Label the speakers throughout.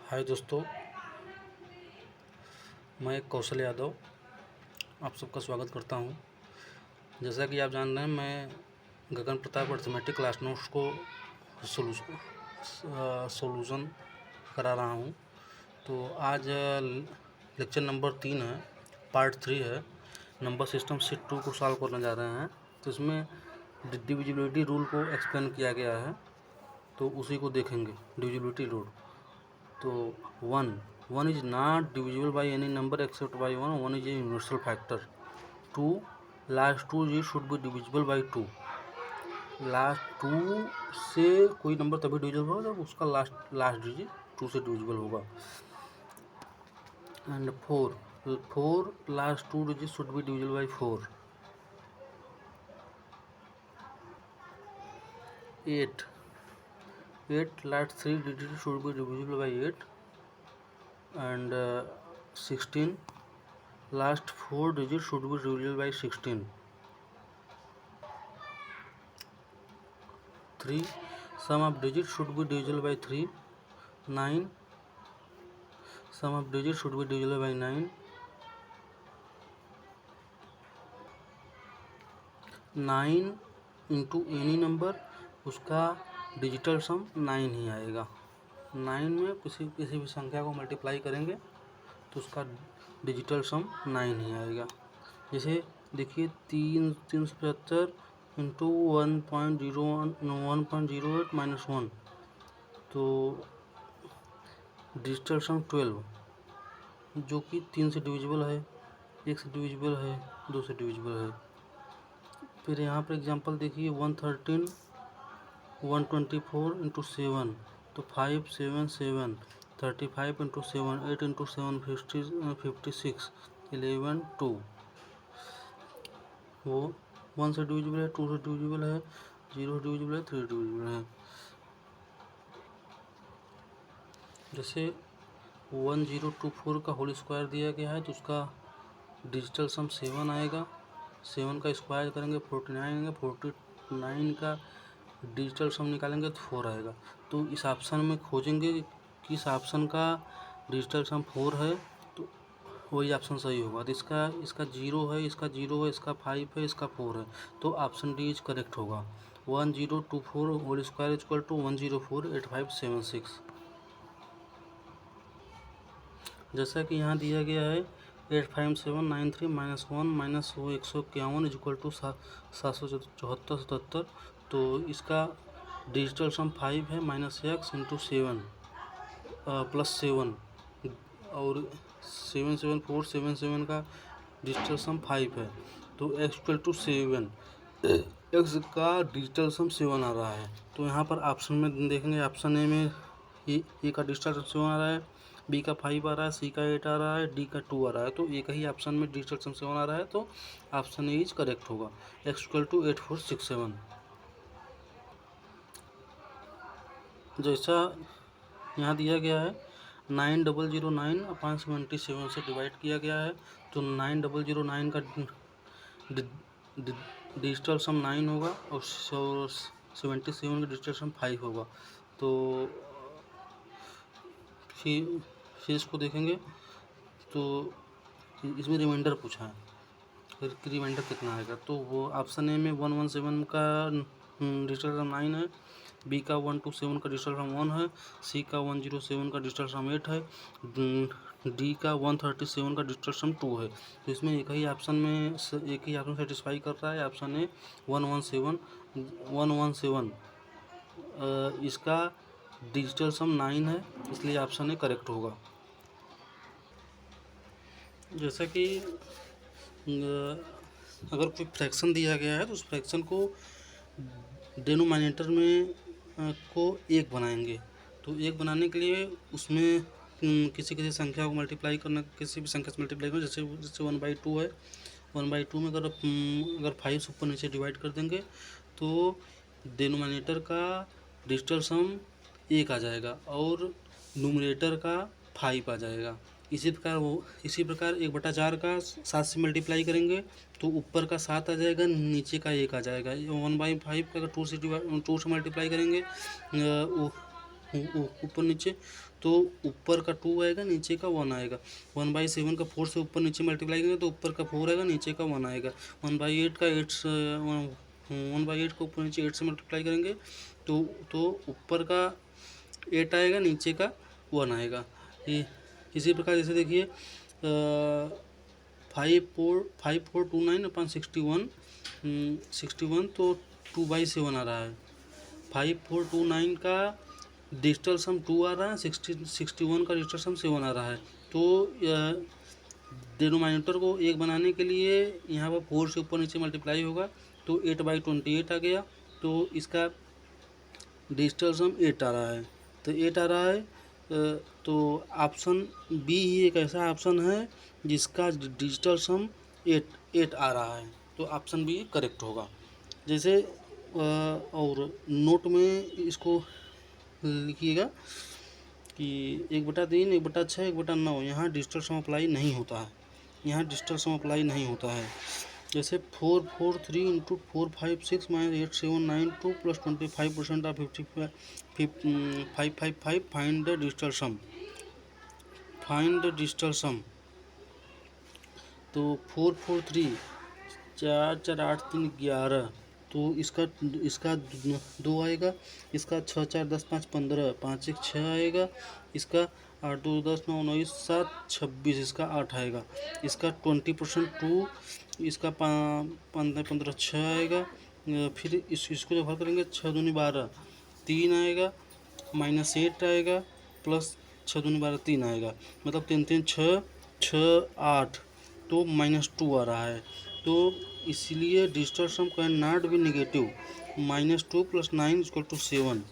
Speaker 1: हाय दोस्तों, मैं कौशल यादव आप सबका स्वागत करता हूं। जैसा कि आप जान रहे हैं, मैं गगन प्रताप अर्थमेटिक क्लास नोट्स को सोल्यूशन करा रहा हूं। तो आज लेक्चर नंबर 3 है, पार्ट 3 है। नंबर सिस्टम सीट 2 को सॉल्व करने जा रहे हैं। तो इसमें डिविजिबिलिटी रूल को एक्सप्लेन किया गया है, तो उसी को देखेंगे। डिविजिबिलिटी रूल तो 1 is not divisible by any number except by 1 is a universal factor. 2 last 2 digit should be divisible by 2. Last 2 से कोई नंबर तभी डिविजिबल होगा जब उसका लास्ट डिजिट 2 से डिविजिबल होगा। And 4 last 2 digit should be divisible by 4. 8 last 3 digits should be divisible by 8. And 16 last 4 digits should be divisible by 16. 3 sum of digits should be divisible by 3. 9 sum of digits should be divisible by 9. 9 into any number, उसका digital सम 9 ही आएगा। 9 में किसी भी संख्या को multiply करेंगे तो उसका डिजिटल सम 9 ही आएगा। जैसे देखिए 375 इंटू 1.08 माइनस 1, तो डिजिटल सम 12, जो कि 3 से डिविजिबल है, 1 से डिविजिबल है, 2 से डिविजिबल है। फिर यहाँ पर एग्जांपल देखिए 113 124 इंटू 7, तो 5 7 7, 35 इंटू 7, 8 इंटू 7 56, 11 2। वो 1 से डिविजिबल है, 2 से डिविजिबल है, 0 डिविजिबल है, 3 डिविजिबल है। जैसे 1024 का होल स्क्वायर दिया गया है, तो उसका डिजिटल सम 7 आएगा। 7 का स्क्वायर करेंगे 49 आएंगे, 49 का डिजिटल सम निकालेंगे तो 4 आएगा। तो इस ऑप्शन में खोजेंगे कि इस ऑप्शन का डिजिटल सम 4 है, तो वही ऑप्शन सही होगा। तो इसका 0 है, इसका 0 है, इसका 5 है, इसका 4 है, तो ऑप्शन डी इज करेक्ट होगा। 1024 होल स्क्वायर इक्वल टू 1048576। जैसा कि यहाँ दिया गया है 85793 माइनस 1 माइनस 151 इक्वल टू 774 तो इसका डिजिटल सम 5 है, माइनस एक्स इंटू 7 प्लस 7, और 7747 का डिजिटल सम 5 है, तो एक्स इक्वल टू 7, एक्स का डिजिटल सम 7 आ रहा है। तो यहाँ पर ऑप्शन में देखेंगे, ऑप्शन ए में ए का डिजिटल सम 7 आ रहा है, बी का 5 आ रहा है, सी का 8 आ रहा है, डी का 2 आ रहा है। तो एक ही ऑप्शन में डिजिटल सम 7 आ रहा है, तो ऑप्शन ए इज करेक्ट होगा। X equal to 8467। जैसा यहाँ दिया गया है 9009/77 से डिवाइड किया गया है, तो 9009 का डिजिटल सम 9 होगा और 77 का डिजिटल सम 5 होगा। तो फिर इसको देखेंगे, तो इसमें रिमाइंडर पूछा है, रिमाइंडर कितना आएगा। तो वो ऑप्शन ए में 117 का डिजिटल सम 9 है, बी का 127 का डिजिटल सम 1 है, सी का 107 का डिजिटल सम 8 है, डी का 137 का डिजिटल सम 2 है। तो इसमें एक ही ऑप्शन सेटिस्फाई कर रहा है, ऑप्शन ए 117। इसका डिजिटल सम 9 है, इसलिए ऑप्शन ए करेक्ट होगा। जैसा कि अगर कोई फ्रैक्शन दिया गया है, तो उस फ्रैक्शन को डिनोमिनेटर में को 1 बनाएंगे। तो 1 बनाने के लिए उसमें किसी संख्या को मल्टीप्लाई करना, किसी भी संख्या से मल्टीप्लाई करना। जैसे 1/2 है, 1/2 में अगर 5 ऊपर नीचे डिवाइड कर देंगे तो डिनोमिनेटर का डिजिटल सम 1 आ जाएगा और न्यूमरेटर का 5 आ जाएगा। इसी प्रकार 1/4 का 7 से मल्टीप्लाई करेंगे तो ऊपर का 7 आ जाएगा, नीचे का 1 आ जाएगा। 1/5 का अगर 2 से मल्टीप्लाई करेंगे ऊपर नीचे, तो ऊपर का 2 आएगा, नीचे का 1 आएगा। 1/7 का 4 से ऊपर नीचे मल्टीप्लाई करेंगे तो ऊपर का 4 आएगा, नीचे का 1 आएगा। 1/8 का 8 से 1/8 को ऊपर नीचे 8 से मल्टीप्लाई करेंगे तो ऊपर का 8 आएगा, नीचे का 1 आएगा। इसी प्रकार जैसे देखिए 5429/61 61 तो 2/7 आ रहा है। 5429 का डिजिटल सम 2 आ रहा है, 61 का डिजिटल सम 7 आ रहा है। तो डिनोमिनेटर को 1 बनाने के लिए यहाँ पर 4 से ऊपर नीचे मल्टीप्लाई होगा तो 8/28 आ गया। तो इसका डिजिटल सम 8 आ रहा है, तो 8 आ रहा है। तो ऑप्शन बी ही एक ऐसा ऑप्शन है जिसका डिजिटल सम 8 आ रहा है, तो ऑप्शन बी करेक्ट होगा। जैसे और नोट में इसको लिखिएगा कि 1/3, 1/6, 1/9 यहाँ डिजिटल सम अप्लाई नहीं होता है, यहाँ डिजिटल सम अप्लाई नहीं होता है। जैसे 443 into 456 minus 8792 plus 25% of 555 find the digital sum. Find the digital sum. तो 443 4 4 8 3 11, तो इसका 2 आएगा, इसका 6 4 10 5 15, 5 1 6 आएगा, इसका 8 2 10 9 19 7 26, इसका 8 आएगा, इसका 20% 2, इसका 15 15 6 आएगा। फिर इसको जब हल करेंगे 6 दूनी 12 3 आएगा, -8 आएगा, प्लस 6 दूनी 12 3 आएगा, मतलब 3 3 6 6 8, तो -2 आ रहा है। तो इसलिए digital sum can not be negative. -2 + 9 = 7,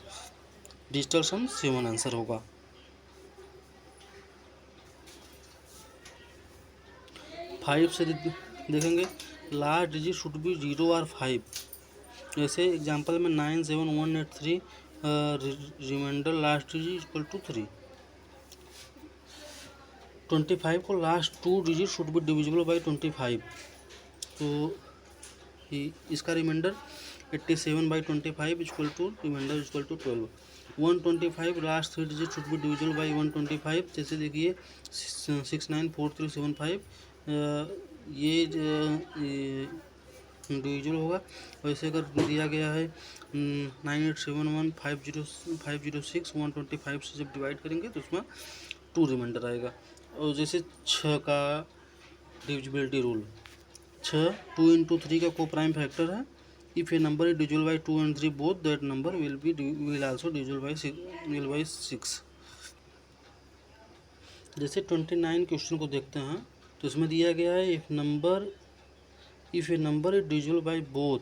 Speaker 1: digital sum 7 answer होगा। 5 से देखेंगे लास्ट डिजिट शुड बी 0 और 5। जैसे एग्जांपल में 97183 रिमाइंडर लास्ट डिजिट = 3। 25 को last 2 digit should be divisible by 25, तो इसका remainder 87/25 = remainder = 12। 125 last 3 digit should be divisible by 125। जैसे देखिए 694375 ये डिविजिबल होगा। वैसे अगर दिया गया है 98715006 125 से जब डिवाइड करेंगे तो उसमें 2 रिमाइंडर आएगा। और जैसे 6 का डिविजिबिलिटी रूल, 6 2 × 3 का को प्राइम फैक्टर है। If a number is divisible by 2 and 3 both, that number will also divisible by 6। जैसे 29 क्वेश्चन को देखते हैं तो इसमें दिया गया है if a number is divisible by both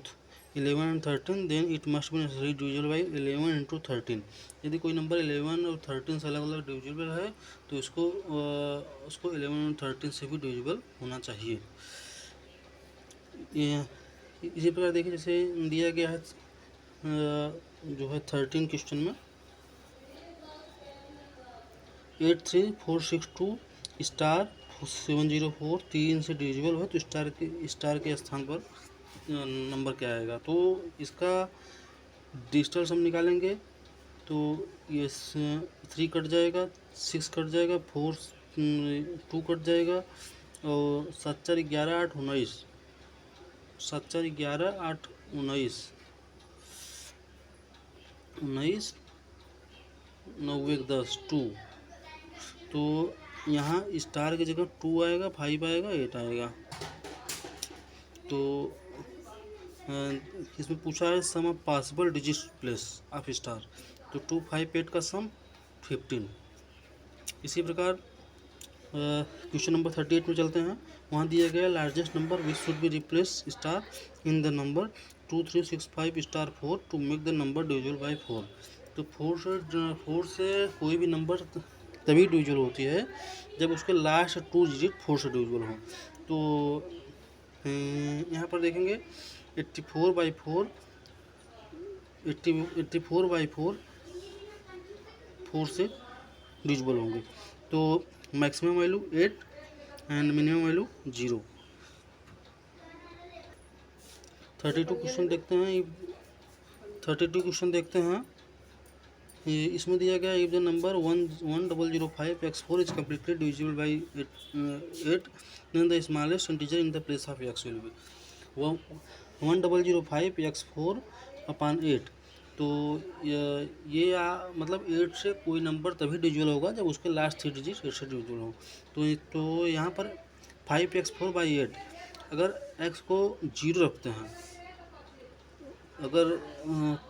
Speaker 1: 11 and 13 then it must be necessary divisible by 11 × 13। यदि कोई नंबर 11 और 13 से अलग अलग डिविजिबल है तो उसको 11 और 13 से भी डिविजिबल होना चाहिए। इसी प्रकार देखिए जैसे दिया गया है जो है 13 क्वेश्चन में 83462 स्टार 704 3 से डिविजिबल हो तो स्टार के स्थान पर नंबर क्या आएगा। तो इसका डिजिटल सम निकालेंगे तो ये 3 कट जाएगा, 6 कट जाएगा, 4 2 कट जाएगा, और 7 4 11 8 19, 7 4 11 8 19 19 9 1 10 2। तो यहाँ स्टार की जगह 2 आएगा, 5 आएगा, 8 आएगा। तो इसमें पूछा है sum of possible digit place of star, तो 2 5 8 का सम 15। इसी प्रकार क्वेश्चन नंबर 38 में चलते हैं। वहाँ दिया गया largest number which should be replace star in the number 2365 star 4 to make the number divisible by 4। तो 4 से कोई भी नंबर तभी डिविजिबल होती है जब उसके लास्ट 2 डिजिट 4 से डिविजिबल हो। तो यहाँ पर देखेंगे 84/4 4 से डिविजिबल होंगे। तो maximum value 8 and minimum value 0। 32 question देखते हैं। इसमें दिया गया if the number 1005x4 is completely divisible by 8 then the smallest integer in the place of x will be 1005x4 upon 8। तो मतलब 8 से कोई नंबर तभी डिविजिबल होगा जब उसके लास्ट 3 डिजिट 8 से डिविजिबल हो। तो यहाँ पर 5x4/8 अगर x को 0 रखते हैं अगर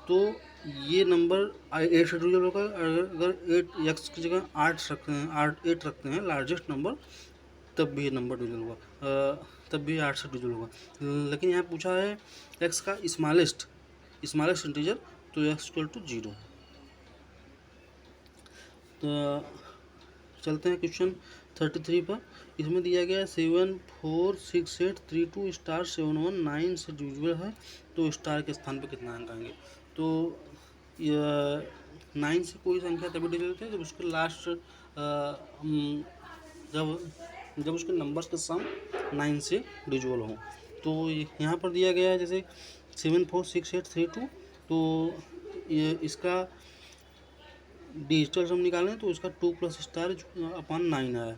Speaker 1: तो ये नंबर 8 से डिविजिबल होगा। अगर 8x की जगह 8 रखते हैं लार्जेस्ट नंबर, तब भी ये नंबर डिविजिबल होगा, तब भी 8 से डिविजिबल होगा। लेकिन यहाँ पूछा है x का स्मॉलेस्ट इंटीजर, तो x इक्वल टू 0। तो चलते हैं क्वेश्चन 33 पर। इसमें दिया गया 7 4 6 8 3 2 स्टार 7 1 9 से डिविजिबल है, तो स्टार के स्थान पर कितना अंक आएंगे। तो 9 से कोई संख्या तभी डिविजिबल होती है जब उसके लास्ट जब उसके नंबर्स का सम 9 से डिविजिबल हो। तो यहाँ पर दिया गया है जैसे 7 4 6 8 3 2, तो ये इसका डिजिटल सम निकालें तो इसका 2 प्लस स्टार अपॉन 9 आया।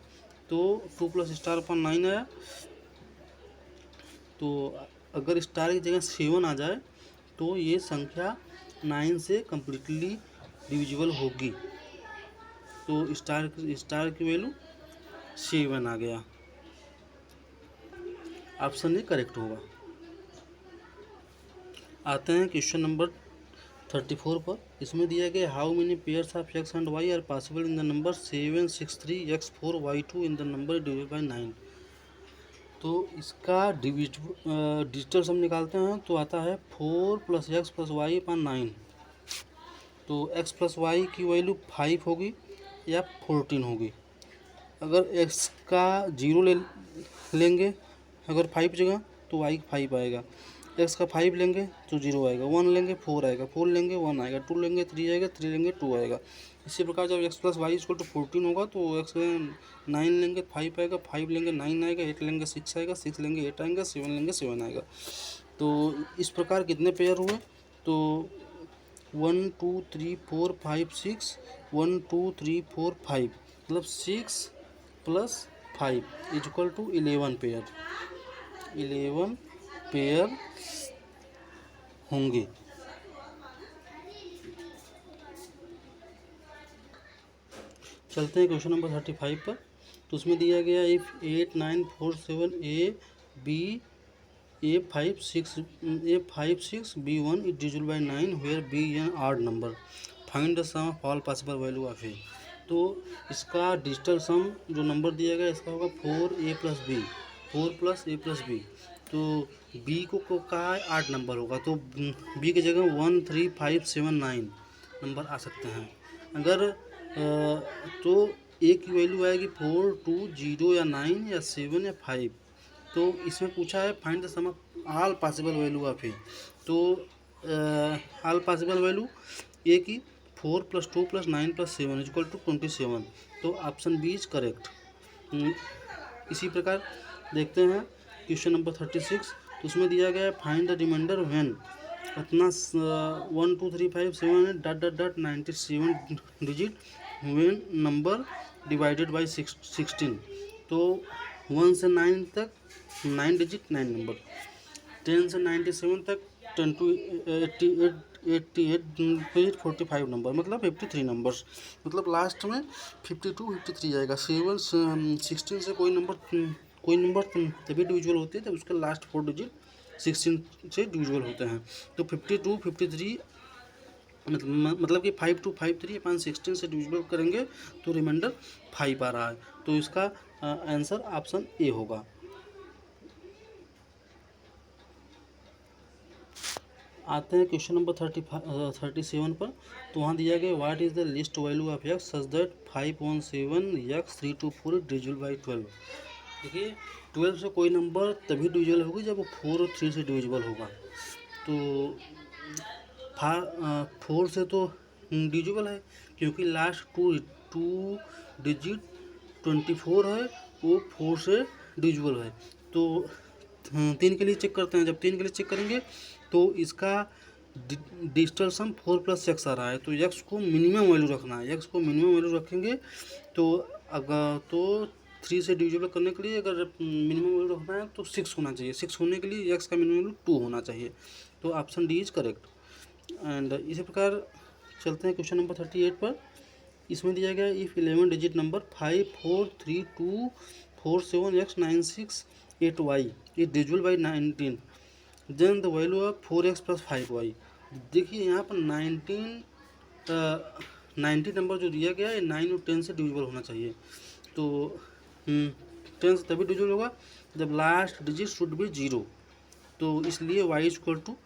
Speaker 1: तो 2 प्लस स्टार अपॉन 9 आया, तो अगर स्टार की जगह 7 आ जाए तो ये संख्या 9 से कम्प्लीटली डिविजिबल होगी। तो स्टार की वैल्यू 7 आ गया, ऑप्शन ए करेक्ट होगा। आते हैं क्वेश्चन नंबर 34 पर। इसमें दिया गया how many pairs of x and y are possible in the number 7 6 3 x4 y2 in the number divided by 9। तो इसका डिजिटल सम निकालते हैं तो आता है 4 + x + y अपॉन 9। तो x + y की वैल्यू 5 होगी या 14 होगी। अगर x का 0 लेंगे अगर 5 जगह तो y 5 आएगा। x का 5 लेंगे तो 0 आएगा, 1 लेंगे 4 आएगा, 4 लेंगे 1 आएगा, 2 लेंगे 3 आएगा, 3 लेंगे 2 आएगा। इसी प्रकार जब x + y = 14 होगा तो x 9 लेंगे 5 आएगा, 5 लेंगे 9 आएगा, 8 लेंगे 6 आएगा, 6 लेंगे 8 आएगा, 7 लेंगे 7 आएगा। तो इस प्रकार कितने पेयर हुए, तो 1 2 3 4 5 6 1 2 3 4 5 मतलब 6 + 5 = 11 पेयर। 11 पेयर होंगे। चलते हैं क्वेश्चन नंबर 35 पर। तो उसमें दिया गया if 8 9 4 7 A 5 6 B 1 is divisible by 9 where B an odd number, find the sum of all possible value of A। तो इसका डिजिटल सम जो नंबर दिया गया इसका होगा 4A + B, 4 + A + B। तो B को कहा है 8 नंबर होगा, तो B की जगह 1 3 5 7 9 नंबर आ सकते हैं। अगर तो A की वैल्यू आएगी 4 2 0 या 9 या 7 या 5। तो इसमें पूछा है find the sum of all possible value of A। तो ऑल पॉसिबल वैल्यू A की 4 + 2 + 9 + 7 = 27। तो ऑप्शन बी इज करेक्ट। इसी प्रकार देखते हैं क्वेश्चन नंबर 36। तो उसमें दिया गया है फाइंड द रिमाइंडर व्हेन अपना 1 2 3 5 7 ... 97 digit when number divided bye 16। तो 1 से 9 तक 9 डिजिट 9 नंबर, 10 से 97 तक 10 to 88 डिजिट 45 नंबर, मतलब 53 नंबर्स, मतलब लास्ट में 52 53 आएगा। 16 से कोई नंबर तभी डिविजिबल होती है जब उसके लास्ट 4 डिजिट 16 से डिविजिबल होते हैं। तो 52 53 मतलब कि 5253 अपॉन 16 से डिविजिबल करेंगे तो रिमाइंडर 5 आ रहा है। तो इसका आंसर ऑप्शन ए होगा। आते हैं क्वेश्चन नंबर 37 पर। तो वहाँ दिया गया what is the least value of x such that 517 x 324 is divisible by 12। देखिए 12 से कोई नंबर तभी डिविजिबल होगी जब वो 4 और 3 से डिविजिबल होगा। तो 4 से तो डिविजिबल है क्योंकि लास्ट टू डिजिट 24 है, वो 4 से डिविजिबल है। तो 3 के लिए चेक करते हैं। जब 3 के लिए चेक करेंगे तो इसका डिजिटल सम 4 + x आ रहा है, तो x को मिनिमम वैल्यू रखना है। x को मिनिमम वैल्यू रखेंगे तो अगर तो 3 से डिविजिबल करने के लिए अगर मिनिमम वैल्यू रखना है तो 6 होना चाहिए। 6 होने के लिए x का मिनिमम वैल्यू 2 होना चाहिए। तो option D is correct. And इसी प्रकार चलते हैं क्वेश्चन नंबर 38 पर। इसमें दिया गया if 11 digit number 5 4 3 2 4 7 x 9 6 8 y is divisible by 19 then the value of 4x + 5y। देखिए यहाँ पर 90 नंबर जो दिया गया है 9 और 10 से डिविजिबल होना चाहिए। तो 10 से तभी डिविजिबल होगा जब लास्ट डिजिट शुड बी 0। तो इसलिए y इक्वल टू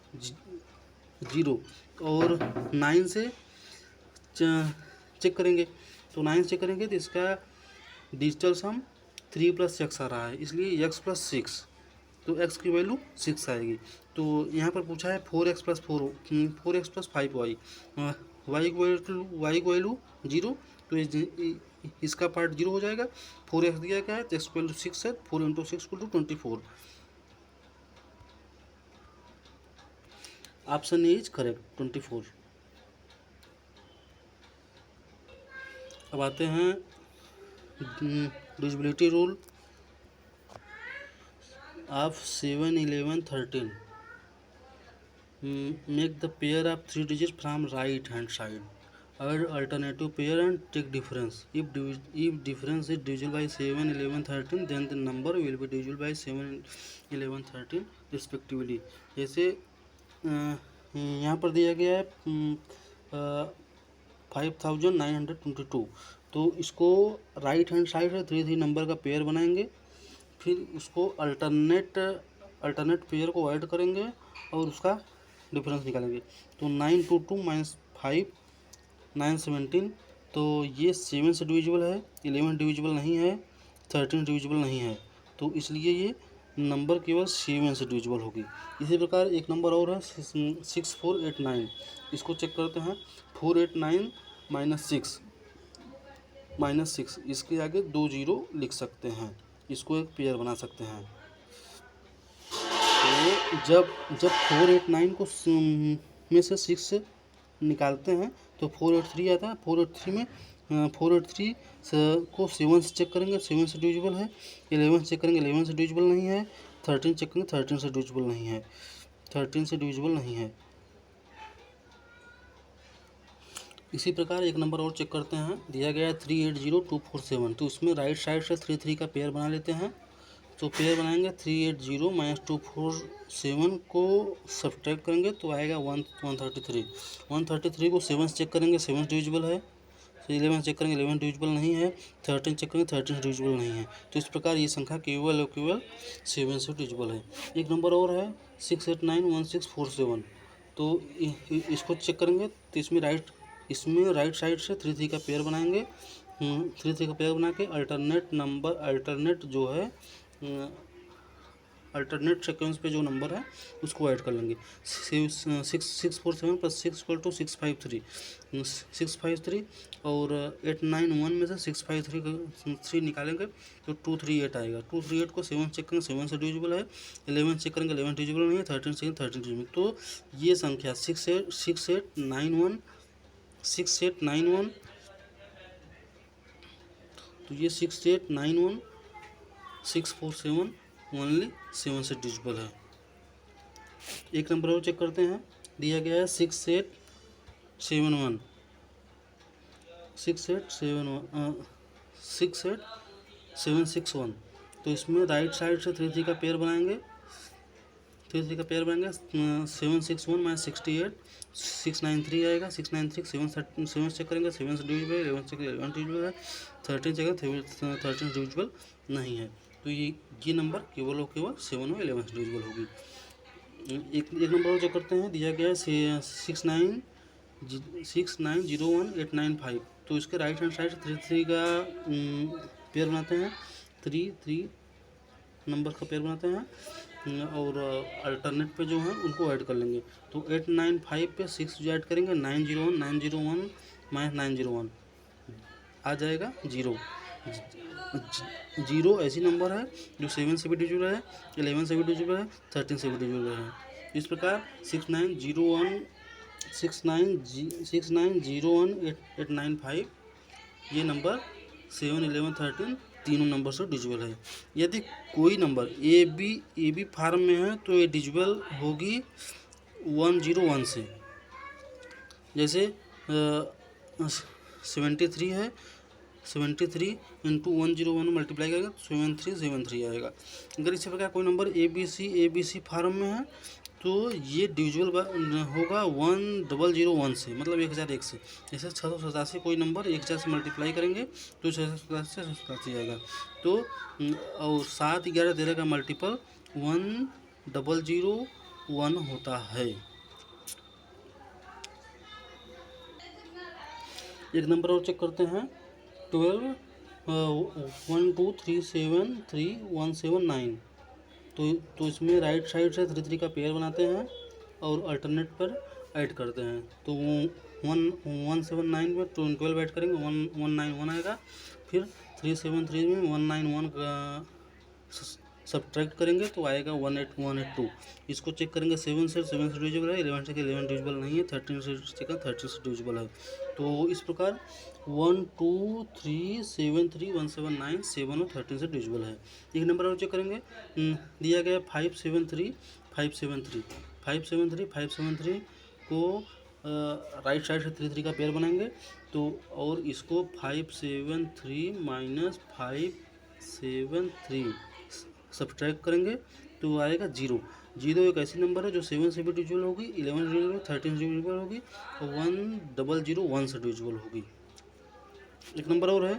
Speaker 1: 0 और 9 से चेक करेंगे। तो 9 से चेक करेंगे तो इसका डिजिटल सम 3 + x आ रहा है, इसलिए x + 6, तो x की वैल्यू 6 आएगी। तो यहाँ पर पूछा है 4x + 4x + 5y, y की वैल्यू 0, तो इसका पार्ट 0 हो जाएगा। 4x दिया गया है तो x की वैल्यू 6 है, 4 × 6 = 24। Option A is correct, 24। अब आते हैं divisibility rule of 7 11 13। Make the pair of 3 digits from right hand side, add alternative pair and take difference. If difference is divisible by 7 11 13 then the number will be divisible by 7 11 13 respectively। जैसे यहाँ पर दिया गया है 5922, तो इसको right hand side से 3 3 number का पेयर बनाएंगे, फिर उसको अल्टरनेट पेयर को ऐड करेंगे और उसका डिफरेंस निकालेंगे। तो 922 - 5 9 17, तो ये 7 से डिविजिबल है, 11 डिविजिबल नहीं है, 13 डिविजिबल नहीं है, तो इसलिए ये नंबर केवल 7 से डिविजिबल होगी। इसी प्रकार एक नंबर और है 6489, इसको चेक करते हैं। 489 - 6 इसके आगे 2 0 लिख सकते हैं, इसको एक पेयर बना सकते हैं। तो जब 489 को में से 6 निकालते हैं तो 483 आता है। 483 में 483 को 7 से चेक करेंगे, 7 से डिविजिबल है। 11 से चेक करेंगे, 11 से डिविजिबल नहीं है। 13 चेक करेंगे, 13 से डिविजिबल नहीं है, 13 से डिविजिबल नहीं है। इसी प्रकार एक नंबर और चेक करते हैं, दिया गया है 380247, तो इसमें राइट साइड से 3 3 का पेयर बना लेते हैं। तो पेयर बनाएंगे 380 - 247 को सब्ट्रैक्ट करेंगे तो आएगा 133। 133 को 7 से चेक करेंगे, 7 डिविजिबल है। तो 11 चेक करेंगे, 11 डिविजिबल नहीं है। 13 चेक करेंगे, 13 डिविजिबल नहीं है। तो इस प्रकार ये संख्या केवल 7 से डिविजिबल है। एक नंबर और है 6891647, तो इसको चेक करेंगे तो इसमें राइट साइड से 3 3 का पेयर बनाएंगे। 3 3 का पेयर बना के अल्टरनेट सीक्वेंस पे जो नंबर है उसको ऐड कर लेंगे। 647 + 6 = 653, 653 और 891 में से 653 निकालेंगे तो 238 आएगा। 238 को 7 चेक करेंगे, 7 से डिविजिबल है। 11 चेक करेंगे, 11 डिविजिबल नहीं है। 13 चेक करेंगे, 13 डिविजिबल। तो ये संख्या 6891 तो ये 6891 647 ओनली 7 से डिविजिबल है। एक नंबर और चेक करते हैं, दिया गया है 6871 68761, तो इसमें राइट साइड से 3 3 का पेयर बनाएंगे। 761 - 68 693 आएगा। 693 7 चेक करेंगे, 7 से डिविजिबल है। 11 चेक 11 डिविजिबल है। 13 चेक 13 डिविजिबल नहीं है। तो ये नंबर केवल 7 और 11 से डिविजिबल होगी। एक नंबर और चेक करते हैं, दिया गया है 6901 तो इसके राइट हैंड साइड से 3 3 का पेयर बनाते हैं। 3 3 नंबर का पेयर बनाते हैं और अल्टरनेट पे जो है उनको ऐड कर लेंगे। तो 895 पे 6 जो ऐड करेंगे 901 - 901 आ जाएगा 0। 0 ऐसी नंबर है जो 7 से भी डिविजिबल है, 11 से भी डिविजिबल है, 13 से भी डिविजिबल है। इस प्रकार 6901 69018895 ये नंबर 7, 11, 13 तीनों नंबर से डिजिबल है। यदि कोई नंबर ए बी फार्म में है तो ये डिजिबल होगी 101 से। जैसे 73 है, 73 इंटू 101 मल्टीप्लाई करेगा तो 7373 आएगा। अगर इसी प्रकार कोई number A B C form में है तो ये डिविजिबल होगा 1001 से, मतलब 1001 से। जैसे 687 कोई नंबर 1000 से मल्टीप्लाई करेंगे तो 687 आएगा। तो और 7, 11, 13 का मल्टीपल 1001 होता है। एक नंबर और चेक करते हैं 12 1 2 3 7 3 1 7 9। तो इसमें राइट साइड से 3 3 का पेयर बनाते हैं और अल्टरनेट पर ऐड करते हैं। तो 179 में 12 ऐड करेंगे 191 आएगा। फिर 373 में 191 का सब्ट्रैक्ट करेंगे तो आएगा 18182। इसको चेक करेंगे 7 से डिविजिबल है, 11 से 11 डिविजिबल नहीं है, 13 से 13 से डिविजिबल है। तो इस प्रकार 1 2 3 7 3 1 7 9 7 और 13 से डिविजिबल है। एक नंबर और चेक करेंगे, दिया गया 573 573 573 573 को राइट साइड से 3 3 का पेयर बनाएंगे तो और इसको 573 माइनस 573 सब्ट्रैक्ट करेंगे तो आएगा 0। एक ऐसी नंबर है जो 7 से भी डिविजिबल होगी, 11 से डिविजिबल, 13 से डिविजिबल होगी और 1001 से डिविजिबल होगी। एक नंबर और है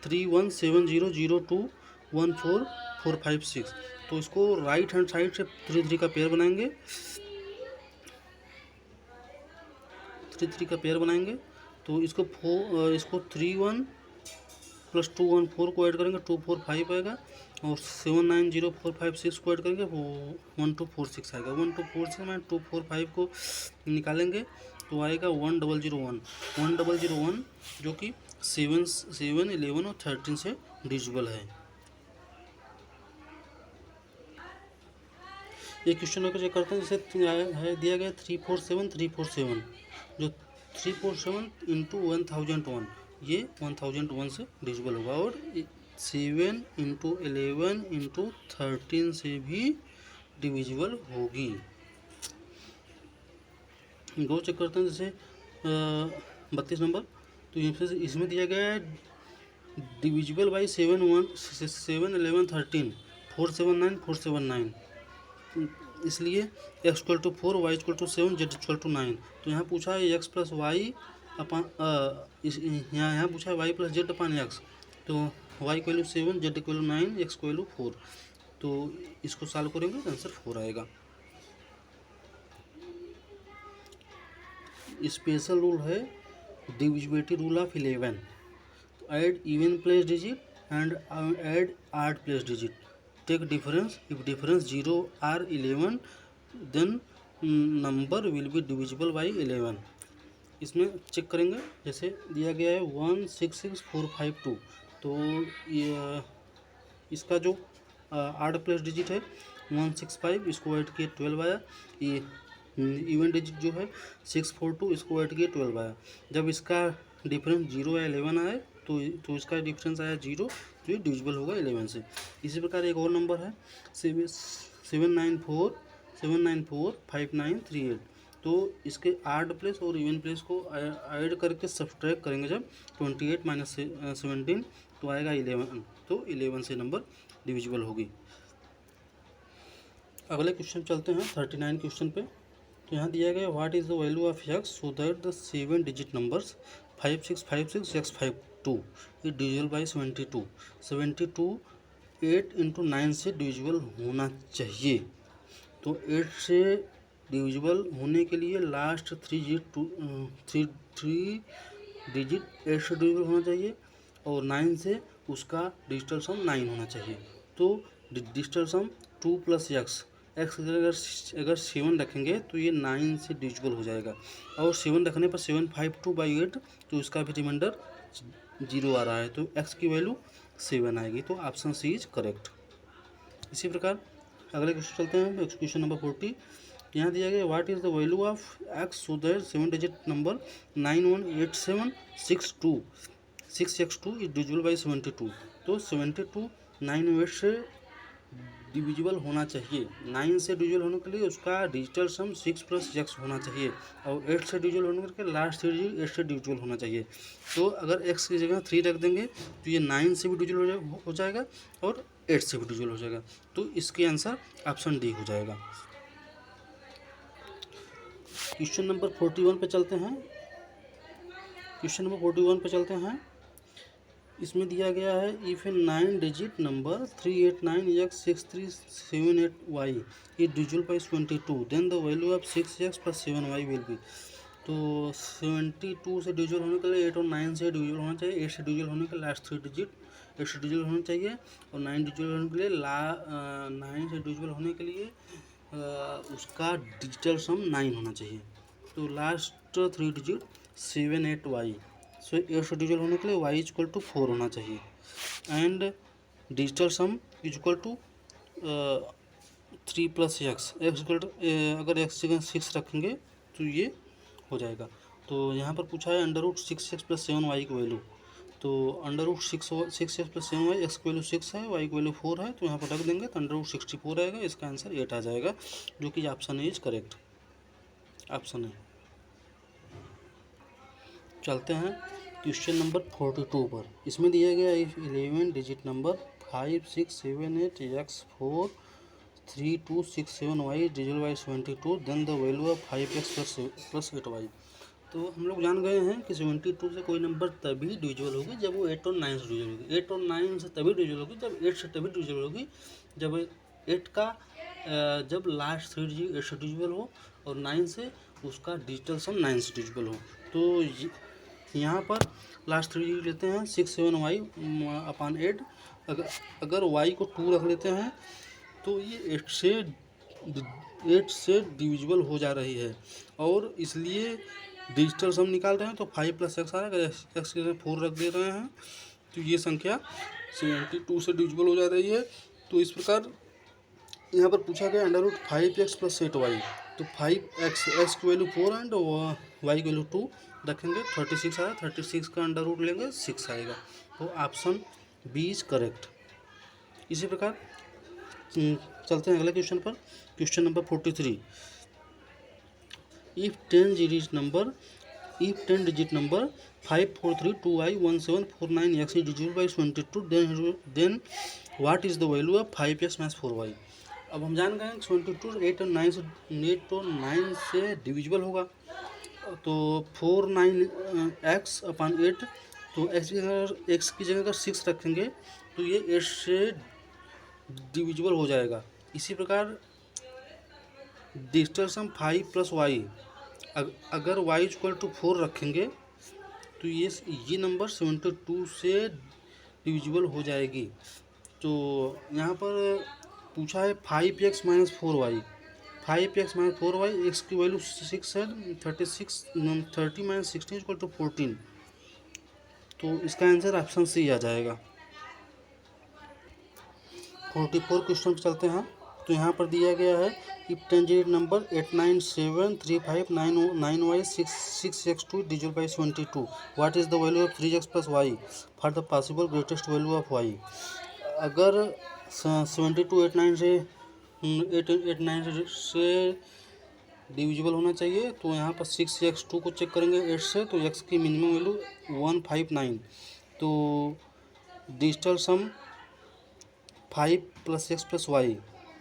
Speaker 1: 317002144456। तो इसको राइट हैंड साइड से 3 3 का पेयर बनाएंगे, 3 3 का पेयर बनाएंगे तो इसको 31 प्लस 214 को ऐड करेंगे 245 आएगा और 790456 को ऐड करेंगे 1246 आएगा। 1246 में 245 को निकालेंगे तो आएगा 1001 जो कि 7, 11 और 13 से डिविजिबल है। ये क्वेश्चन होकर चेक करते हैं। जैसे है दिया गया 347 जो 347 इंटू 1001 ये 1001 से डिविजिबल होगा और 7 इंटू 11 इंटू 13 से भी डिविजिबल होगी। दो चेक करते हैं। जैसे 32 नंबर तो इसमें दिया गया है डिविजिबल बाई 7 11 13 479 479। इसलिए x = 4 y = 7 z = 9। तो यहाँ पूछा है x + y अपन यहाँ पूछा है y + z अपन x। तो y की वैल्यू 7, z की वैल्यू 9, x की वैल्यू 4। तो इसको सॉल्व करेंगे तो आंसर 4 आएगा। स्पेशल रूल है divisibility rule of 11। Add even place digit and add odd place digit, take difference, if difference 0 or 11 then number will be divisible by 11। इसमें check करेंगे। जैसे दिया गया है 166452 तो इसका जो ऑड प्लेस डिजिट है 165, इसको ऐड किए 12 आया। ये इवन डिजिट जो है 642, इसको ऐड किए 12 आया। जब इसका डिफरेंस 0 या 11 आए तो इसका डिफरेंस आया 0, तो ये डिविजिबल होगा 11 से। इसी प्रकार एक और नंबर है 7945938। तो इसके ऑड प्लेस और इवन प्लेस को ऐड करके सब्ट्रैक्ट करेंगे जब 28 - 17 तो आएगा 11। तो 11 से नंबर डिविजिबल होगी। अगले क्वेश्चन चलते हैं 39 क्वेश्चन पे। तो यहाँ दिया गया what is the value of x so that the 7 digit numbers 5656x52 is divisible by 72। 72 8 × 9 से डिविजिबल होना चाहिए। तो 8 से डिविजिबल होने के लिए लास्ट 3 डिजिट 8 से डिविजिबल होना चाहिए और 9 से उसका डिजिटल सम 9 होना चाहिए। तो डिजिटल सम 2 + x अगर 7 रखेंगे तो ये 9 से डिविजिबल हो जाएगा और 7 रखने पर 752/8 तो इसका भी रिमाइंडर 0 आ रहा है। तो x की वैल्यू 7 आएगी। तो ऑप्शन सी इज करेक्ट। इसी प्रकार अगले क्वेश्चन चलते हैं। क्वेश्चन नंबर 40 यहाँ दिया गया what is the value of x, so that 7 digit number 918762 6x2 is divisible by 72। तो 72 9 से डिविजिबल होना चाहिए। 9 से डिविजिबल होने के लिए उसका डिजिटल सम 6 + x होना चाहिए, और 8 से डिविजिबल होने के लास्ट 3 डिजिट 8 से डिविजिबल होना चाहिए। तो अगर x की जगह 3 रख देंगे तो ये 9 से भी डिविजिबल हो जाएगा और 8 से भी डिविजिबल हो जाएगा। तो इसके आंसर ऑप्शन डी हो जाएगा। क्वेश्चन नंबर 41 पे चलते हैं। क्वेश्चन नंबर 41 पे चलते हैं। इसमें दिया गया है if a 9 digit number 389x6378y is divisible by 22 then the value of 6x + 7y will be. तो 72 से डिविजिबल होने के लिए 8 और 9 से डिविजिबल होना चाहिए। 8 से डिविजिबल होने के लास्ट 3 डिजिट 8 से डिविजिबल होना चाहिए, और 9 डिविजिबल होने के लिए 9 से डिविजिबल होने के लिए उसका डिजिटल सम 9 होना चाहिए। तो लास्ट 3 डिजिट 78y। सो 8 से डिविजिबल होने के लिए y इक्वल टू 4 होना चाहिए, and digital sum equal to 3 + x। x equal to अगर x जगह 6 रखेंगे तो ये हो जाएगा। तो यहाँ पर पूछा है √6x + 7y की वैल्यू। तो √6x + 7y, x की वैल्यू 6 है, y की वैल्यू 4 है, तो यहाँ पर रख देंगे तो √64 आएगा। इसका आंसर 8 आ जाएगा, जो कि option A is correct, option है। चलते हैं क्वेश्चन नंबर 42 पर। इसमें दिया गया if 11 digit number 5678x43267y divisible by 72 then the value of 5x + 8y। तो हम लोग जान गए हैं कि 72 से कोई नंबर तभी डिविजिबल होगी जब वो 8 और 9 से डिविजिबल होगी। 8 और 9 से तभी डिविजिबल होगी जब 8 से तभी डिविजिबल होगी जब 8 का जब लास्ट 3 डिजिट 8 से डिविजिबल हो, और 9 से उसका डिजिटल सम 9 से डिविजिबल हो। तो यहाँ पर लास्ट 3 डिजिट लेते हैं 6 7y / 8। अगर y को 2 रख लेते हैं तो ये 8 से डिविजिबल हो जा रही है, और इसलिए डिजिटल सम निकाल रहे हैं तो 5 + x आ रहा है। अगर x के 4 रख दे रहे हैं तो ये संख्या 72 से डिविजिबल हो जा रही है। तो इस प्रकार यहाँ पर पूछा गया √5x + 8y। तो 5x की वैल्यू 4 एंड y की वैल्यू 2 रखेंगे, 36 आया। 36 का √ लेंगे 6 आएगा। तो ऑप्शन बी इज करेक्ट। इसी प्रकार चलते हैं अगले क्वेश्चन पर। Question number 43। If 10 digit number 5432y1749x is divisible by 22 then what is the value of 5x - 4y। अब हम जान गए 22 8 और 9 से डिविजिबल होगा। तो 4 9x / 8, तो x की जगह अगर 6 रखेंगे तो ये 8 से डिविजिबल हो जाएगा। इसी प्रकार डिजिटल सम 5 + y, अगर y इक्वल टू 4 रखेंगे तो ये नंबर 72 से डिविजिबल हो जाएगी। तो यहाँ पर पूछा है 5x - 4y। 5x - 4y, x की वैल्यू 6 है, 30 - 16 = 14। तो इसका आंसर ऑप्शन सी आ जाएगा। 44 क्वेश्चन पर चलते हैं। तो यहाँ पर दिया गया है if 10 digit number 8973599y6x2 divisible by 72 what is the value of 3x + y for the possible greatest value of y। अगर 72 89 से डिविजिबल होना चाहिए, तो यहाँ पर 6x2 को चेक करेंगे 8 से, तो x की मिनिमम वैल्यू 159। तो डिजिटल सम 5 + x + y,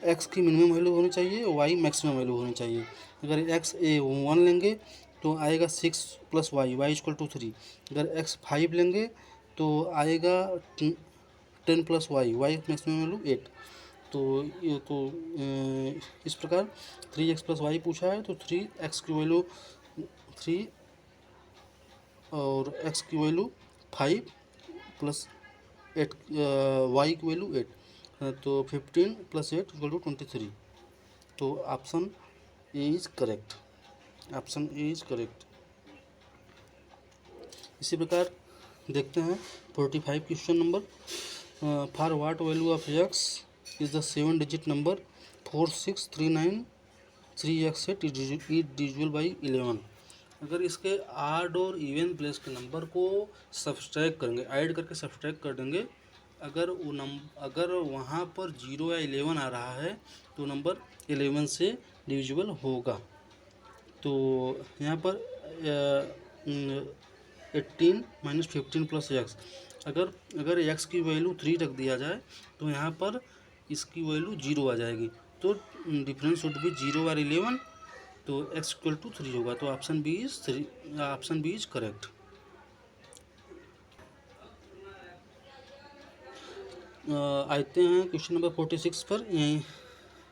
Speaker 1: x की मिनिमम वैल्यू होनी चाहिए, y मैक्सिमम वैल्यू होनी चाहिए। अगर x 1 लेंगे तो आएगा 6 + y = 3। अगर x 5 लेंगे तो आएगा 10 + y मैक्सिमम वैल्यू 8। तो इस प्रकार 3x + y पूछा है, तो 3x की वैल्यू 3 और x की वैल्यू 5 + 8 y की वैल्यू 8, तो 15 + 8 = 23। तो option A is correct, option A is correct. इसी प्रकार देखते हैं 45 question number. For what value of x is the 7 digit number 4639 3x से डिविजिबल बाई 11। अगर इसके आड और इवन प्लेस के नंबर को सब्सट्रैक्ट करेंगे, ऐड करके सब्सट्रैक्ट कर देंगे, अगर वहाँ पर 0 या 11 आ रहा है तो नंबर 11 से डिविजिबल होगा। तो यहाँ पर 18 माइनस 15 प्लस एक्स, अगर x की वैल्यू 3 रख दिया जाए तो यहाँ पर इसकी वैल्यू 0 आ जाएगी। तो डिफरेंस वुड बी 0 और 11, तो x इक्वल टू 3 होगा। तो ऑप्शन बी इज करेक्ट। आते हैं क्वेश्चन नंबर 46 पर।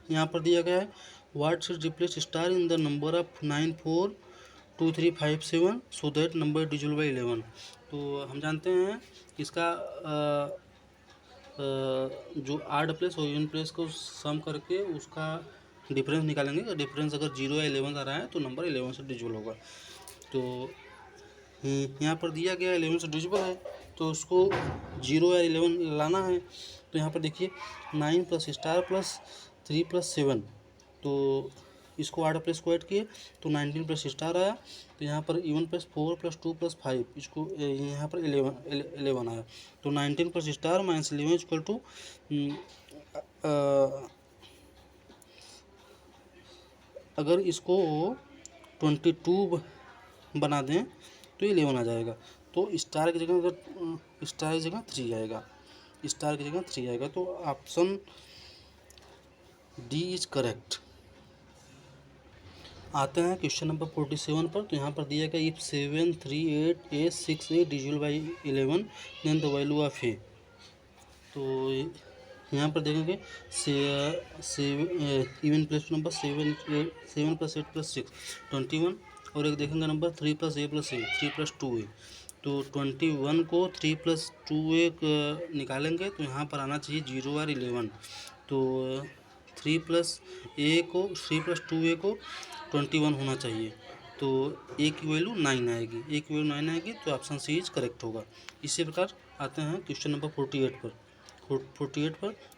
Speaker 1: यहाँ पर दिया गया है what should replace star in the number of 942357 so that number divisible by 11। तो हम जानते हैं इसका जो आड प्लेस और इवन प्लेस को सम करके उसका डिफरेंस निकालेंगे। डिफरेंस अगर 0 या 11 आ रहा है तो नंबर 11 से डिविजिबल होगा। तो यहाँ पर दिया गया 11 से डिविजिबल है तो उसको 0 या 11 लाना है। तो यहाँ पर देखिए 9 प्लस स्टार प्लस 3 प्लस 7, तो इसको आड प्लस को ऐड किए तो 19 प्लस स्टार आया। तो यहाँ पर इवन प्लस 4 प्लस 2 प्लस 5, इसको यहाँ पर 11 आया। तो 19 plus star minus 11 equal to अगर इसको 22 बना दें तो 11 आ जाएगा। तो स्टार की जगह 3 आएगा, तो ऑप्शन डी इज करेक्ट। आते हैं क्वेश्चन नंबर 47 पर। तो यहाँ पर दिया गया if 7 3 8 8 6 8 divisible by 11 then the value of A. तो यहाँ पर देखेंगे even plus number 7 plus 8 plus 6 21, और एक देखेंगे number 3 plus A plus A 3 plus 2a। तो 21 को 3 प्लस 2a निकालेंगे तो यहाँ पर आना चाहिए 0 और 11। तो 3 प्लस 2a को 21 होना चाहिए। तो a की वैल्यू 9 आएगी, तो ऑप्शन सी इज करेक्ट होगा। इसी प्रकार आते हैं क्वेश्चन नंबर 48 पर। तो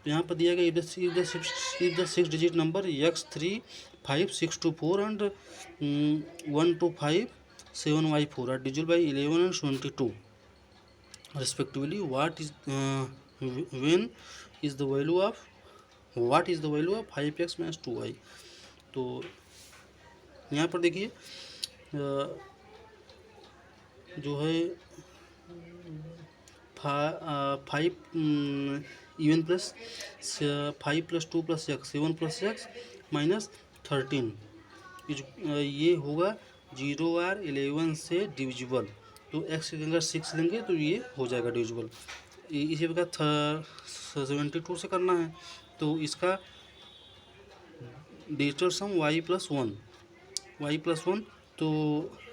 Speaker 1: यहाँ पर दिया गया if the 6 digit number x3 5 6 2 4 and 1 2 5 7 y4 are divisible by 11 and 22 respectively, what is the value of 5x minus 2y। तो यहाँ पर देखिए जो है 5 even plus 5 plus 2 plus x 7 plus x minus 13, ये होगा 0 और 11 से डिविजिबल। तो एक्स की अगर 6 लेंगे तो ये हो जाएगा डिविजिबल। इसी प्रकार 72 से करना है तो इसका डिजिटल सम y प्लस 1, तो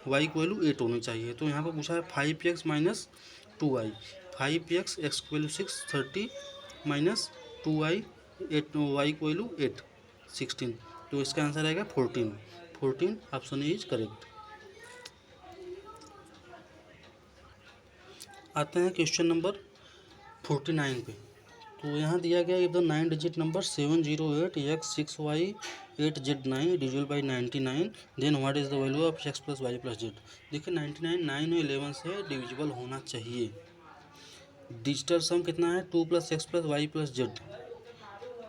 Speaker 1: y की वैल्यू 8 होनी चाहिए। तो यहाँ पर पूछा है 5x minus 2y, 5x x की वैल्यू 6 30 माइनस 2y 8, y की वैल्यू 8 16, तो इसका आंसर आएगा 14। Option A is correct. आते हैं क्वेश्चन नंबर 49 पे। तो यहाँ दिया गया if the 9 digit number 708 x 6y 8z9 divisible by 99 then what is the value of x plus Y plus Z. देखिए 99 9 और 11 से डिविजिबल होना चाहिए। डिजिटल सम कितना है 2 plus X plus Y plus Z.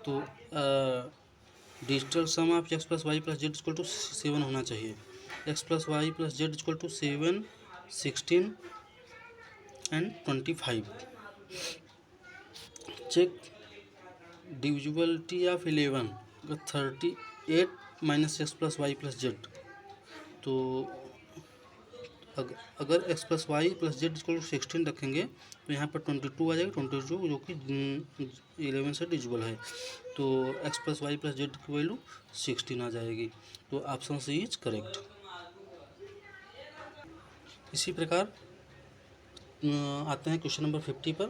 Speaker 1: तो digital sum of x plus Y plus Z equal to 7 होना चाहिए। x plus Y plus Z equal to 7 16 and 25। Check divisibility of 11 38 minus X plus Y plus Z. तो अगर x plus Y plus Z equal to 16 रखेंगे तो यहाँ पर 22 आ जाएगा, 22 जो कि 11 से डिविजिबल है। तो x plus Y plus Z की वैल्यू 16 आ जाएगी। तो ऑप्शन सी इज करेक्ट। इसी प्रकार आते हैं क्वेश्चन नंबर 50 पर।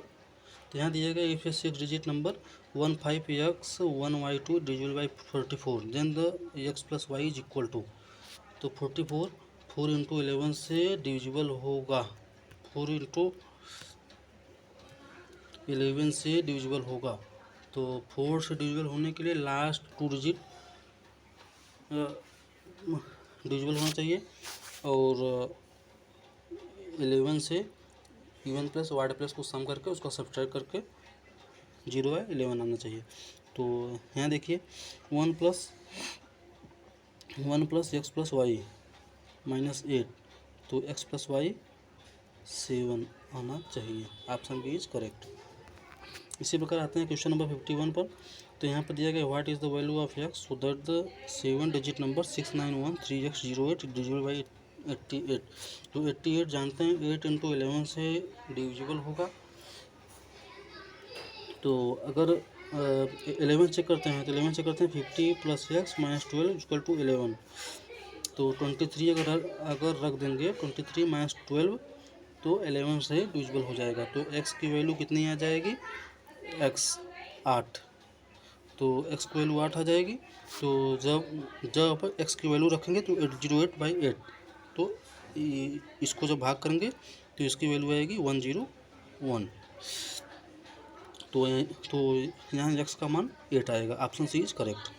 Speaker 1: तो यहाँ दिया गया if a 6 digit number 15x 1y2 divisible by 44 then the x plus Y is equal to. तो 44 4 इंटू 11 से डिविजिबल होगा, 4 इंटू 11 से डिविजिबल होगा। तो 4 से डिविजिबल होने के लिए लास्ट 2 डिजिट डिविजिबल होना चाहिए, और 11 से इवन प्लस वार्ड प्लस को सम करके उसका सब्ट्रैक्ट करके 0 है 11 आना चाहिए। तो यहाँ देखिए 1 प्लस एक्स प्लस वाई -8, तो x प्लस वाई 7 आना चाहिए। Option B is correct. इसी प्रकार आते हैं क्वेश्चन नंबर 51 पर। तो यहाँ पर दिया गया what is the value of x so that the 7 digit number 6913x08 divisible by 88। तो 88 जानते हैं 8 × 11 से डिविजिबल होगा। तो अगर 11 चेक करते हैं, तो 11 चेक करते हैं 50 + x - 12 = 11। तो 23 अगर रख देंगे 23 - 12 तो 11 से डिविजिबल हो जाएगा। तो x की वैल्यू कितनी आ जाएगी, x 8। तो x की वैल्यू 8 आ जाएगी। तो जब x की वैल्यू रखेंगे तो 808/8, तो इसको जब भाग करेंगे तो इसकी वैल्यू आएगी 101। तो यहाँ x का मान 8 आएगा। Option C is correct.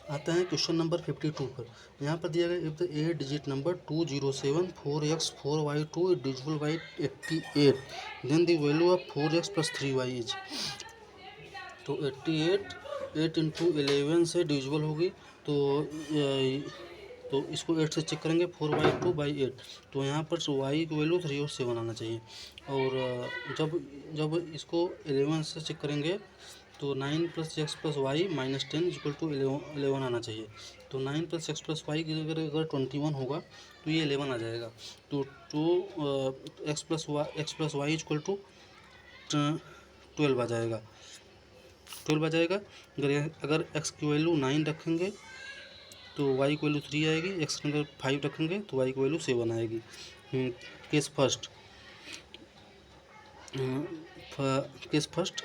Speaker 1: आता है क्वेश्चन नंबर 52 पर। यहाँ पर दिया गया if the 8 digit number 2074x4y2 is divisible by 88 then the value of 4x + 3y is. तो 88 8 × 11 से डिविजिबल होगी। तो इसको 8 से चेक करेंगे 4y2/8। तो यहाँ पर y की वैल्यू 3 और 7 आना चाहिए। और जब इसको 11 से चेक करेंगे तो 9 + x + y - 10 = 11 आना चाहिए। तो 9 + x + y की अगर 21 होगा तो ये 11 आ जाएगा। तो x + y = 12 आ जाएगा। 12 आ जाएगा। अगर x की वैल्यू 9 रखेंगे तो y की वैल्यू 3 आएगी। x की अगर 5 रखेंगे तो y की वैल्यू 7 आएगी। केस फर्स्ट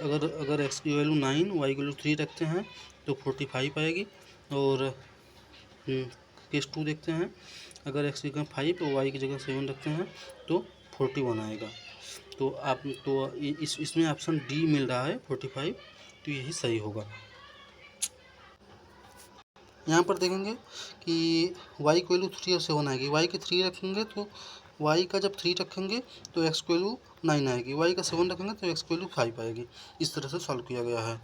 Speaker 1: अगर x की वैल्यू 9 y की वैल्यू 3 रखते हैं तो 45 आएगी। और केस 2 देखते हैं, अगर x की जगह 5 और y की जगह 7 रखते हैं तो 41 आएगा। तो इसमें ऑप्शन डी मिल रहा है 45, तो यही सही होगा। यहाँ पर देखेंगे कि y की वैल्यू 3 और 7 आएगी। y की 3 रखेंगे तो y का जब 3 रखेंगे तो x की वैल्यू 9 आएगी। y का 7 रखेंगे तो x की वैल्यू 5 आएगी। इस तरह से सॉल्व किया गया है।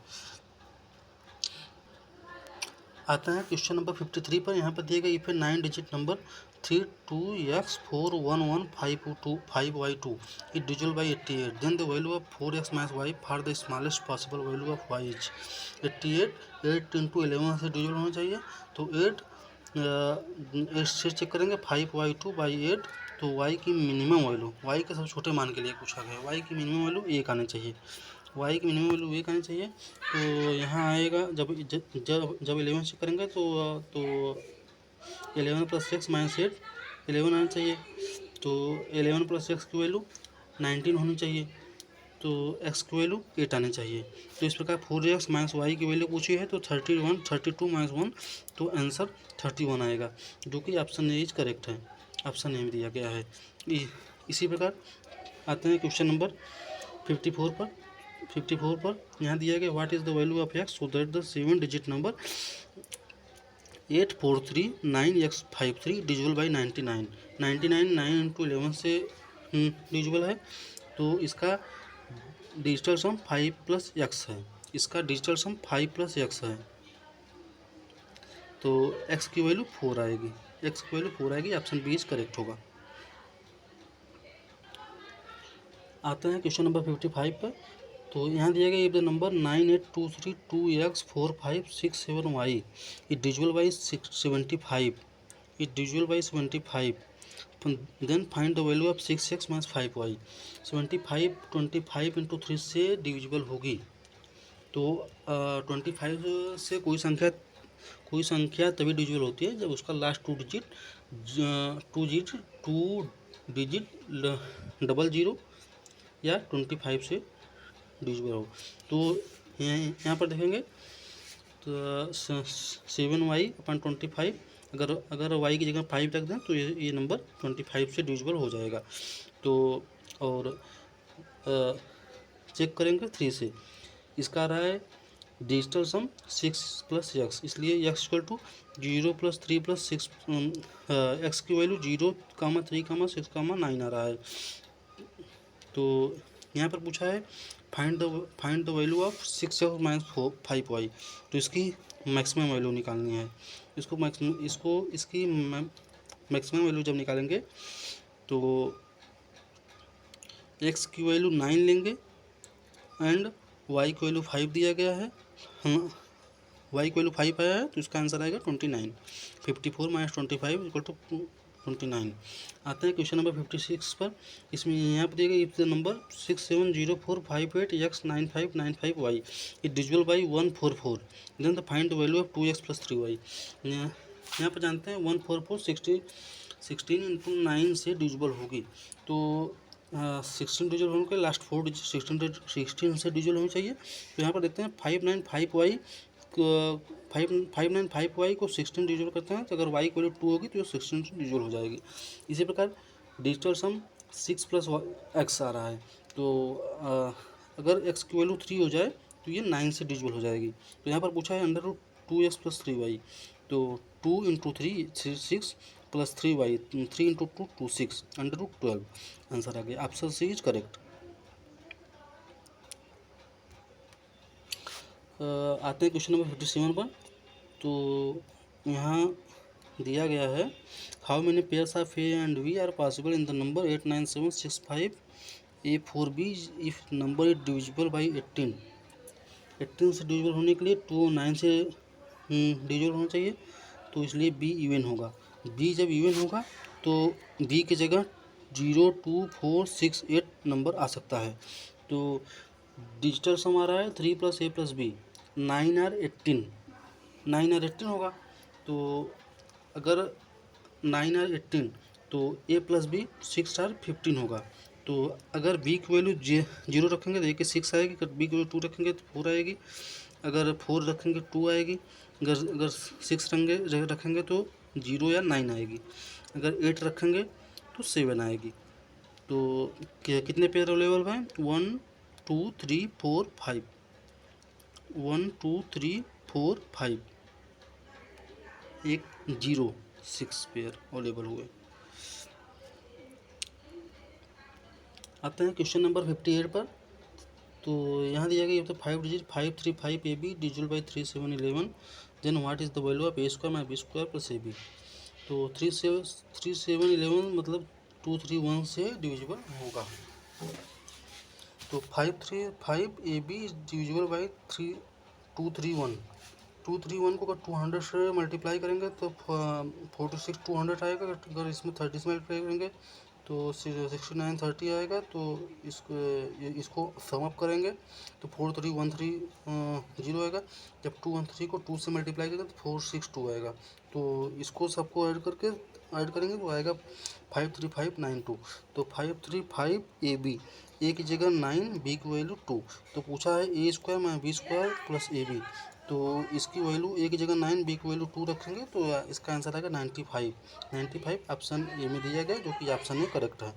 Speaker 1: आता है क्वेश्चन नंबर 53 पर। यहाँ पर दिए गए if 9 digit number 32x41152 is divisible by 88 then the value of 4x - y for the smallest possible value of y is. 88 8 × 11 से डिविजिबल होना चाहिए। तो 8 से चेक करेंगे 5y2/8। तो y की मिनिमम वैल्यू, y के सबसे छोटे मान के लिए पूछा गया, y की मिनिमम वैल्यू 1 आनी चाहिए। y की मिनिमम वैल्यू 1 आनी चाहिए। तो यहाँ आएगा जब 11 से करेंगे तो 11 + x - 8 11 आना चाहिए। तो 11 + x की वैल्यू 19 होनी चाहिए। तो x की वैल्यू 8 आनी चाहिए। तो इस प्रकार 4x - y की वैल्यू पूछी है तो 32 - 1 तो आंसर 31 आएगा, जो कि ऑप्शन ए इज करेक्ट है। ऑप्शन ए में दिया गया है। इसी प्रकार आते हैं क्वेश्चन नंबर 54 पर। यहाँ दिया गया what is the value of x so that the 7 digit number 8439x53 divisible by 99। 99 9 × 11 से डिविजिबल है। तो इसका डिजिटल सम 5 + x है। इसका डिजिटल सम 5 + x है। तो x की वैल्यू 4 आएगी। x की वैल्यू 4 आएगी। ऑप्शन बी इज करेक्ट होगा। आते हैं क्वेश्चन नंबर 55 पर। तो यहाँ दिया गया if the number 98232x4567y is divisible by 75 is divisible by 75 then find the value of 6x - 5y। 75 25 × 3 से डिविजिबल होगी। तो 25 से कोई संख्या तभी डिविजिबल होती है जब उसका लास्ट 2 डिजिट 00 या 25 से डिविजिबल हो। तो यहाँ पर देखेंगे तो 7y/25 अगर y की जगह 5 रख दें तो ये नंबर 25 से डिविजिबल हो जाएगा। तो और चेक करेंगे 3 से। इसका आ रहा है डिजिटल सम 6 + x, इसलिए x = 0 + 3 + 6, x की वैल्यू 0, 3, 6, 9 आ रहा है। तो यहाँ पर पूछा है find the value of 6x - 5y, तो इसकी मैक्सिमम वैल्यू निकालनी है। इसकी मैक्सिमम वैल्यू जब निकालेंगे तो x की वैल्यू 9 लेंगे एंड y की वैल्यू 5 दिया गया है, y की वैल्यू 5 आया है, तो इसका आंसर आएगा 29। 54 - 25 = 29। आते हैं क्वेश्चन नंबर 56 पर। इसमें यहाँ पर दिया गया if the number 670458x9595y is divisible by 144 then the find the value of 2x + 3y। यहाँ पर जानते हैं 144 16 × 9 से डिविजिबल होगी, तो 16 डिजिटल होने के लास्ट 4 डिजिट 16 से डिजिटल होनी चाहिए। तो यहाँ पर देखते हैं 595y 595y को 16 डिजिटल करते हैं, तो अगर y की वैल्यू 2 होगी तो ये 16 से डिजिटल हो जाएगी। इसी प्रकार डिजिटल सम 6 + x आ रहा है, तो अगर x की वैल्यू 3 हो जाए तो ये 9 से डिजिटल हो जाएगी। तो यहाँ पर पूछा है √2x + 3y, तो 2 × 3 6 + 3y 3 × 2 2 6 √12 आंसर आ गया। Option C is correct. आते हैं क्वेश्चन नंबर 57 पर। तो यहाँ दिया गया है how many pairs of A and V are possible in the number 89765 A4B if number is divisible by 18 से डिविजिबल होने के लिए 2 9 से डिविजिबल होना चाहिए, तो इसलिए बी इवन होगा। बी जब इवन होगा तो बी की जगह 0 2 4 6 8 नंबर आ सकता है। तो डिजिटल सम आ रहा है 3 + a + b 9 और 18 होगा। तो अगर 9 और 18 तो a + b 6 और 15 होगा। तो अगर b की वैल्यू 0 रखेंगे तो a की 6 आएगी, अगर b की वैल्यू 2 रखेंगे तो 4 आएगी, अगर 4 रखेंगे 2 आएगी, अगर 6 रखेंगे तो 0 या 9 आएगी, अगर 8 रखेंगे तो 7 आएगी। तो कितने पेयर अवेलेबल हैं? 1 2 3 4 5 1 2 3 4 5 एक 0 6 पेयर अवेलेबल हुए। आते हैं क्वेश्चन नंबर 58 पर। तो यहाँ दिया गया तो 5 digit 535 AB divisible by 3711 then what is the value of a² - b² + ab। तो 3711 मतलब 231 से डिविजिबल होगा। तो 535 AB डिविजिबल बाई 231 को अगर 200 से मल्टीप्लाई करेंगे तो 46 200 आएगा, अगर इसमें 30 से मल्टीप्लाई करेंगे तो 69 30 आएगा। तो इसको सम अप करेंगे तो 4313 आएगा। जब 213 को 2 से मल्टीप्लाई करेंगे तो 462 आएगा। तो इसको सबको ऐड करेंगे तो आएगा 53592। तो 535 AB ए की जगह 9 बी की वैल्यू 2। तो पूछा है a² - b² + ab, तो इसकी वैल्यू ए की जगह 9 बी की वैल्यू 2 रखेंगे तो इसका आंसर आएगा 95 ऑप्शन ए में दिया गया, जो कि ऑप्शन ए करेक्ट है।